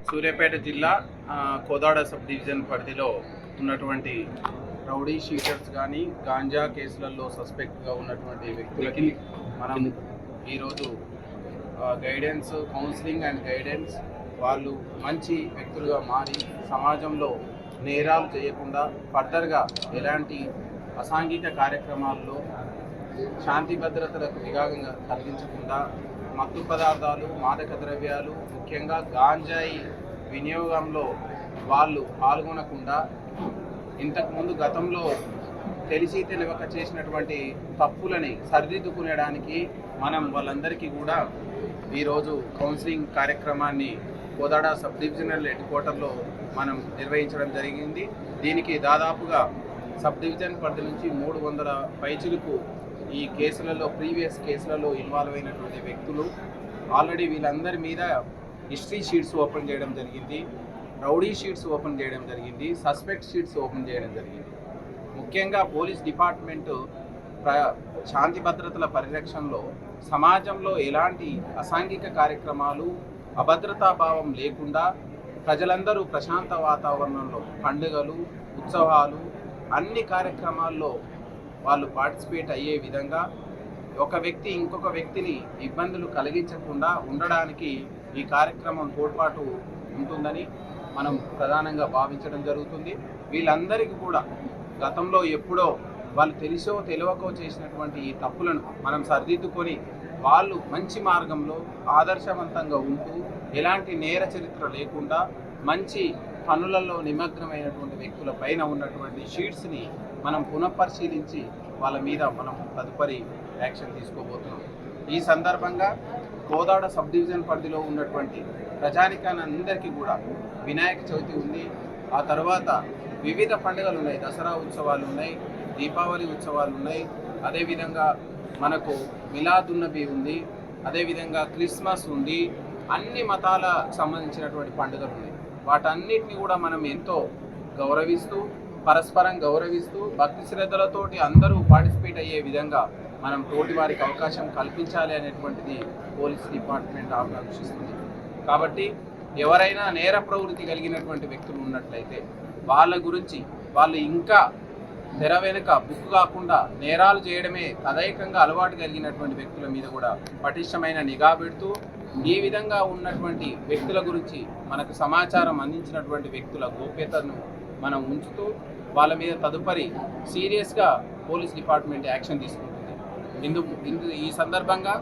సూర్యాపేట జిల్లా Kodad sub division పరిధిలో ఉన్నటువంటి రౌడీ షీటర్స్ కానీ గాంజా కేసులలో సస్పెక్ట్గా ఉన్నటువంటి వ్యక్తులకి మనం ఈరోజు గైడెన్స్, కౌన్సిలింగ్ అండ్ గైడెన్స్, వాళ్ళు మంచి వ్యక్తులుగా మారి సమాజంలో నేరాలు చేయకుండా ఫర్దర్గా ఎలాంటి అసాంఘిక కార్యక్రమాల్లో శాంతి భద్రతలకు విఘాతం కలిగించకుండా మత్తు పదార్థాలు, మాదక ద్రవ్యాలు, ముఖ్యంగా గాంజాయి వినియోగంలో వాళ్ళు పాల్గొనకుండా ఇంతకుముందు గతంలో తెలిసి తెలియక చేసినటువంటి తప్పులని సరిదిద్దుకునేడానికి మనం వాళ్ళందరికీ కూడా ఈరోజు కౌన్సిలింగ్ కార్యక్రమాన్ని కోదాడ సబ్ డివిజనల్ హెడ్ క్వార్టర్లో మనం నిర్వహించడం జరిగింది. దీనికి దాదాపుగా సబ్ డివిజన్ పరిధి నుంచి 300 పైచిలకు ఈ కేసులలో, ప్రీవియస్ కేసులలో ఇన్వాల్వ్ అయినటువంటి వ్యక్తులు ఆల్రెడీ వీళ్ళందరి మీద హిస్టరీ షీట్స్ ఓపెన్ చేయడం జరిగింది, రౌడీ షీట్స్ ఓపెన్ చేయడం జరిగింది, సస్పెక్ట్ షీట్స్ ఓపెన్ చేయడం జరిగింది. ముఖ్యంగా పోలీస్ డిపార్ట్మెంటు శాంతి భద్రతల పరిరక్షణలో సమాజంలో ఎలాంటి అసాంఘిక కార్యక్రమాలు, అభద్రతాభావం లేకుండా ప్రజలందరూ ప్రశాంత వాతావరణంలో పండుగలు, ఉత్సవాలు, అన్ని కార్యక్రమాల్లో వాళ్ళు పార్టిసిపేట్ అయ్యే విధంగా ఒక వ్యక్తి ఇంకొక వ్యక్తిని ఇబ్బందులు కలిగించకుండా ఉండడానికి ఈ కార్యక్రమం తోడ్పాటు ఉంటుందని మనం ప్రధానంగా భావించడం జరుగుతుంది. వీళ్ళందరికీ కూడా గతంలో ఎప్పుడో వాళ్ళు తెలిసో తెలియకో చేసినటువంటి ఈ తప్పులను మనం సరిదిద్దుకొని వాళ్ళు మంచి మార్గంలో ఆదర్శవంతంగా ఉంటూ ఎలాంటి నేర చరిత్ర లేకుండా మంచి పనులలో నిమగ్నమైనటువంటి వ్యక్తుల పైన ఉన్నటువంటి షీట్స్ని మనం పునఃపరిశీలించి వాళ్ళ మీద మనం తదుపరి యాక్షన్ తీసుకోబోతున్నాం. ఈ సందర్భంగా కోదాడ సబ్ డివిజన్ పరిధిలో ఉన్నటువంటి ప్రజానికానందరికీ కూడా వినాయక చవితి ఉంది, ఆ తర్వాత వివిధ పండుగలు ఉన్నాయి, దసరా ఉత్సవాలు ఉన్నాయి, దీపావళి ఉత్సవాలు ఉన్నాయి, అదేవిధంగా మనకు మిలాదున్నబీ ఉంది, అదేవిధంగా క్రిస్మస్ ఉంది, అన్ని మతాలకు సంబంధించినటువంటి పండుగలు ఉన్నాయి. వాటన్నిటిని కూడా మనం ఎంతో గౌరవిస్తూ, పరస్పరం గౌరవిస్తూ, భక్తి శ్రద్ధలతోటి అందరూ పార్టిసిపేట్ అయ్యే విధంగా మనం తోటి వారికి అవకాశం కల్పించాలి అనేటువంటిది పోలీస్ డిపార్ట్మెంట్ ఆకాంక్షిస్తుంది. కాబట్టి ఎవరైనా నేర ప్రవృత్తి కలిగినటువంటి వ్యక్తులు ఉన్నట్లయితే వాళ్ళ గురించి వాళ్ళు ఇంకా తెర వెనుక బుక్ కాకుండా నేరాలు చేయడమే తదైకంగా అలవాటు కలిగినటువంటి వ్యక్తుల మీద కూడా పటిష్టమైన నిఘా పెడుతూ, ఈ విధంగా ఉన్నటువంటి వ్యక్తుల గురించి మనకు సమాచారం అందించినటువంటి వ్యక్తుల గోప్యతను మనం ఉంచుతూ వాళ్ళ మీద తదుపరి సీరియస్గా పోలీస్ డిపార్ట్మెంట్ యాక్షన్ తీసుకుంటుంది. ఈ సందర్భంగా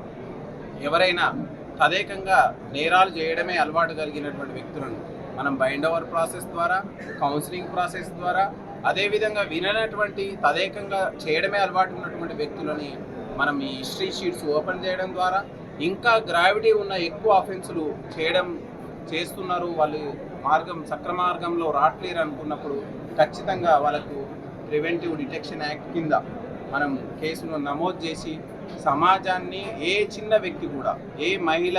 ఎవరైనా తదేకంగా నేరాలు చేయడమే అలవాటు కలిగినటువంటి వ్యక్తులను మనం బైండ్ ఓవర్ ప్రాసెస్ ద్వారా, కౌన్సిలింగ్ ప్రాసెస్ ద్వారా, అదేవిధంగా విననటువంటి తదేకంగా చేయడమే అలవాటు ఉన్నటువంటి వ్యక్తులని మనం ఈ హిస్టరీ షీట్స్ ఓపెన్ చేయడం ద్వారా ఇంకా గ్రావిటీ ఉన్న ఎక్కువ అఫెన్సులు చేస్తున్నారు, వాళ్ళు సక్రమార్గంలో రావట్లేరు అనుకున్నప్పుడు ఖచ్చితంగా వాళ్ళకు ప్రివెంటివ్ డిటెక్షన్ యాక్ట్ కింద మనం కేసును నమోదు చేసి సమాజాన్ని ఏ చిన్న వ్యక్తి కూడా, ఏ మహిళ,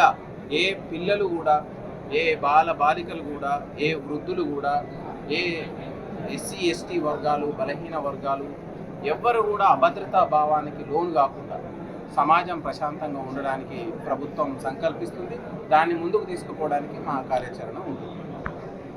ఏ పిల్లలు కూడా, ఏ బాలికలు కూడా, ఏ వృద్ధులు కూడా, ఏ ఎస్సీ ఎస్టీ వర్గాలు, బలహీన వర్గాలు ఎవ్వరు కూడా అభద్రతా భావానికి లోను కాకుండా సమాజం ప్రశాంతంగా ఉండడానికి ప్రభుత్వం సంకల్పిస్తుంది. దాన్ని ముందుకు తీసుకుపోవడానికి మా కార్యాచరణ ఉంటుంది.